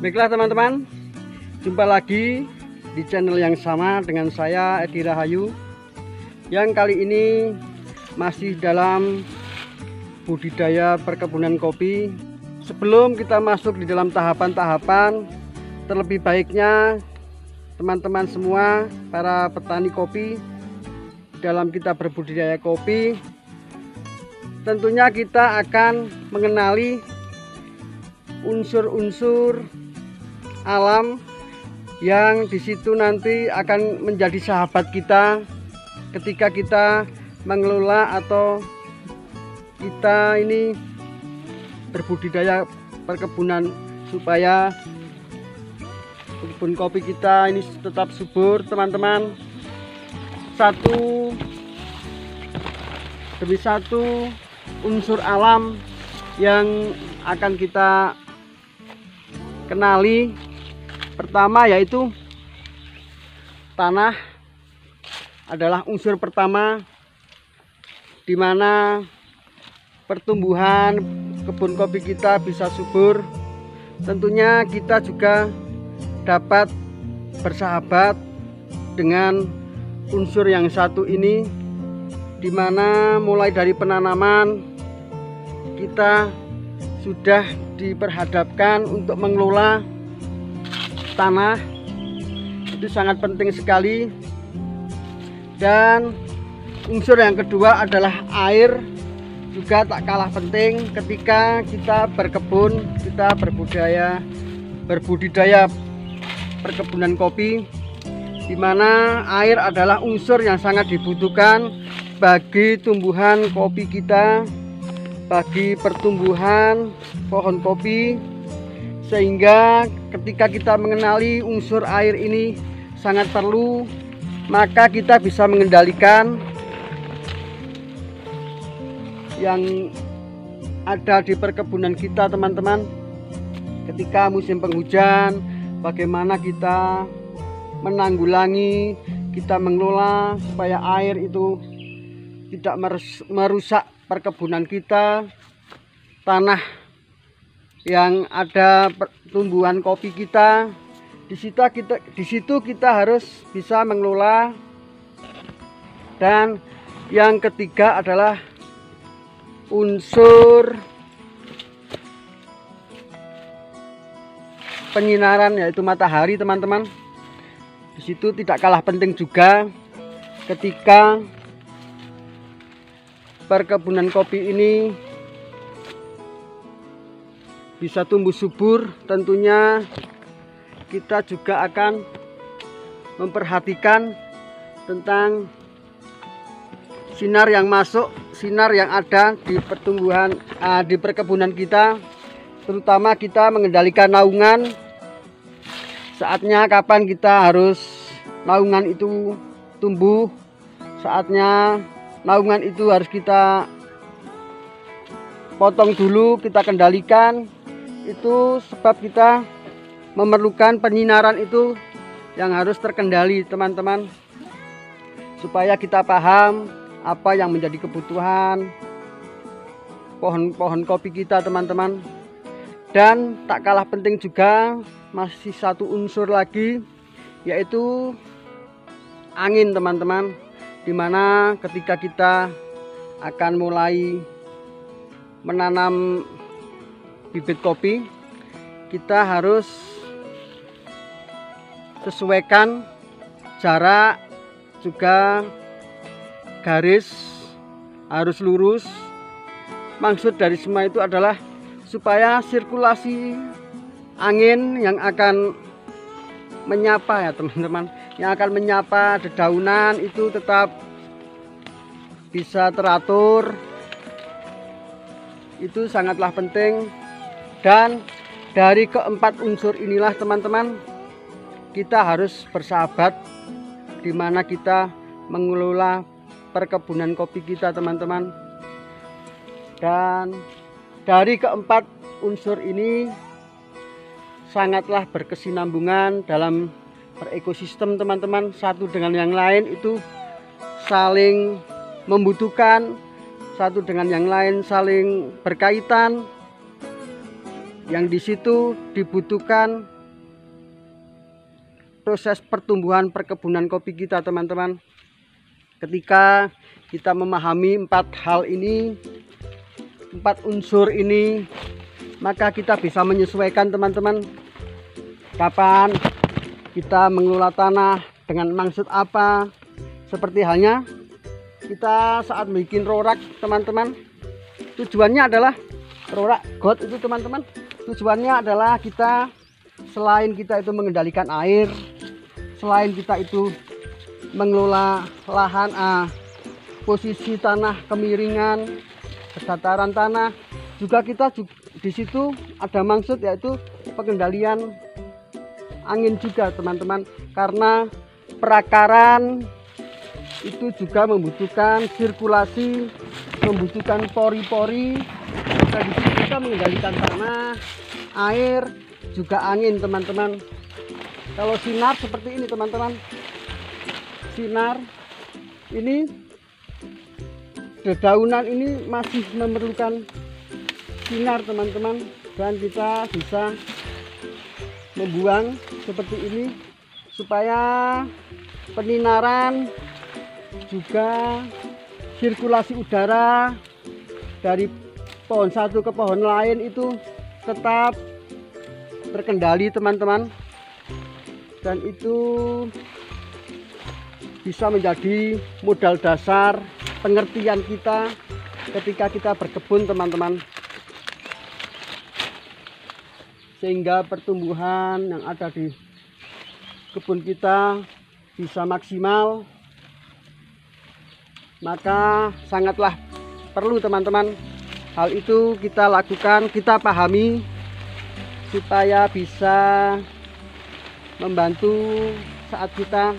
Baiklah teman-teman, jumpa lagi di channel yang sama dengan saya Edi Rahayu, yang kali ini masih dalam budidaya perkebunan kopi. Sebelum kita masuk di dalam tahapan-tahapan, terlebih baiknya teman-teman semua para petani kopi, dalam kita berbudidaya kopi, tentunya kita akan mengenali unsur-unsur alam yang disitu nanti akan menjadi sahabat kita ketika kita mengelola atau kita ini berbudidaya perkebunan, supaya kebun kopi kita ini tetap subur teman-teman. Satu demi satu unsur alam yang akan kita kenali. Pertama yaitu tanah adalah unsur pertama di mana pertumbuhan kebun kopi kita bisa subur. Tentunya kita juga dapat bersahabat dengan unsur yang satu ini, di mana mulai dari penanaman kita sudah diperhadapkan untuk mengelola tanah. Itu sangat penting sekali. Dan unsur yang kedua adalah air, juga tak kalah penting ketika kita berkebun, kita berbudidaya perkebunan kopi, di mana air adalah unsur yang sangat dibutuhkan bagi tumbuhan kopi kita, bagi pertumbuhan pohon kopi. Sehingga ketika kita mengenali unsur air ini sangat perlu, maka kita bisa mengendalikan yang ada di perkebunan kita teman-teman. Ketika musim penghujan, bagaimana kita menanggulangi, kita mengelola supaya air itu tidak merusak perkebunan kita, tanah yang ada pertumbuhan kopi kita. Di situ kita harus bisa mengelola. Dan yang ketiga adalah unsur penyinaran, yaitu matahari teman-teman. Di situ tidak kalah penting juga ketika perkebunan kopi ini bisa tumbuh subur. Tentunya kita juga akan memperhatikan tentang sinar yang masuk, sinar yang ada di di perkebunan kita. Terutama kita mengendalikan naungan. Saatnya kapan kita harus naungan itu tumbuh, saatnya naungan itu harus kita potong dulu, kita kendalikan. Itu sebab kita memerlukan penyinaran itu yang harus terkendali teman-teman, supaya kita paham apa yang menjadi kebutuhan pohon-pohon kopi kita teman-teman. Dan tak kalah penting juga masih satu unsur lagi, yaitu angin teman-teman, dimana ketika kita akan mulai menanam bibit kopi, kita harus sesuaikan jarak, juga garis harus lurus. Maksud dari semua itu adalah supaya sirkulasi angin yang akan menyapa, ya teman-teman, yang akan menyapa dedaunan itu tetap bisa teratur. Itu sangatlah penting. Dan dari keempat unsur inilah teman-teman, kita harus bersahabat di mana kita mengelola perkebunan kopi kita teman-teman. Dan dari keempat unsur ini sangatlah berkesinambungan dalam berekosistem teman-teman. Satu dengan yang lain itu saling membutuhkan, satu dengan yang lain saling berkaitan. Yang di situ dibutuhkan proses pertumbuhan perkebunan kopi kita, teman-teman. Ketika kita memahami 4 hal ini, 4 unsur ini, maka kita bisa menyesuaikan, teman-teman, kapan kita mengelola tanah, dengan maksud apa. Seperti halnya kita saat bikin rorak, teman-teman, tujuannya adalah rorak got itu, teman-teman, tujuannya adalah kita, selain kita itu mengendalikan air, selain kita itu mengelola lahan, posisi tanah, kemiringan, kedataran tanah, juga kita di situ ada maksud, yaitu pengendalian angin juga, teman-teman, karena perakaran itu juga membutuhkan sirkulasi, membutuhkan pori-pori. Nah, di situ kita mengendalikan tanah, air, juga angin, teman-teman. Kalau sinar seperti ini, teman-teman, sinar ini, dedaunan ini masih memerlukan sinar, teman-teman, dan kita bisa membuang seperti ini supaya peninaran juga sirkulasi udara dari pohon satu ke pohon lain itu tetap terkendali, teman-teman, dan itu bisa menjadi modal dasar pengertian kita ketika kita berkebun, teman-teman, sehingga pertumbuhan yang ada di kebun kita bisa maksimal. Maka sangatlah perlu, teman-teman, hal itu kita lakukan, kita pahami, supaya bisa membantu saat kita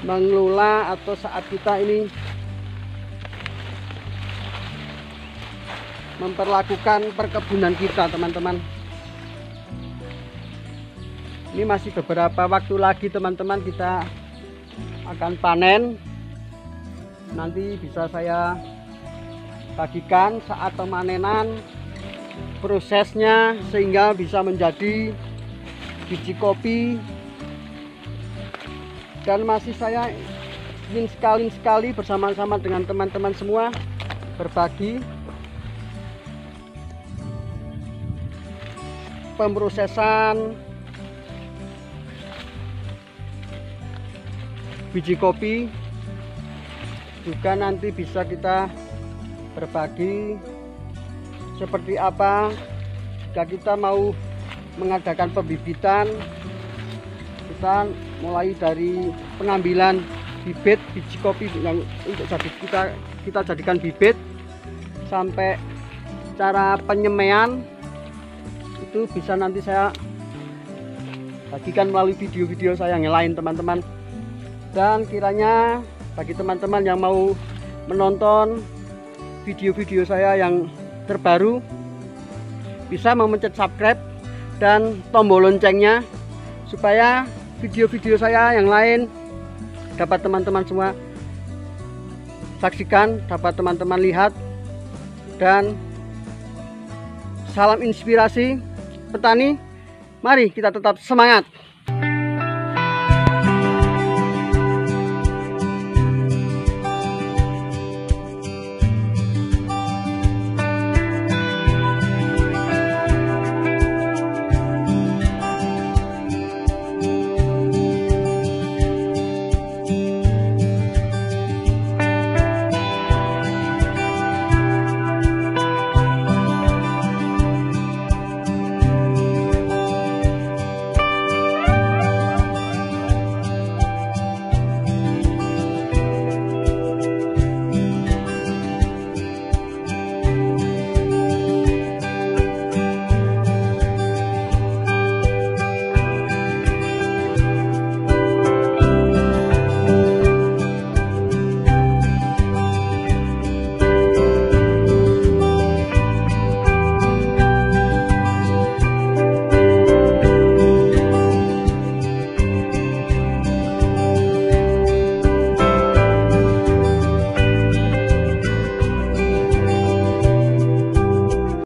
mengelola atau saat kita ini memperlakukan perkebunan kita, teman-teman. Ini masih beberapa waktu lagi, teman-teman, kita akan panen. Nanti bisa saya bagikan saat pemanenan prosesnya, sehingga bisa menjadi biji kopi. Dan masih saya ingin sekali bersama-sama dengan teman-teman semua berbagi pemrosesan biji kopi. Juga nanti bisa kita berbagi seperti apa jika kita mau mengadakan pembibitan. Kita mulai dari pengambilan bibit biji kopi yang untuk kita jadikan bibit, sampai cara penyemaian itu bisa nanti saya bagikan melalui video-video saya yang lain, teman-teman. Dan kiranya bagi teman-teman yang mau menonton video-video saya yang terbaru, bisa memencet subscribe dan tombol loncengnya, supaya video-video saya yang lain dapat teman-teman semua saksikan, dapat teman-teman lihat. Dan salam inspirasi petani, mari kita tetap semangat.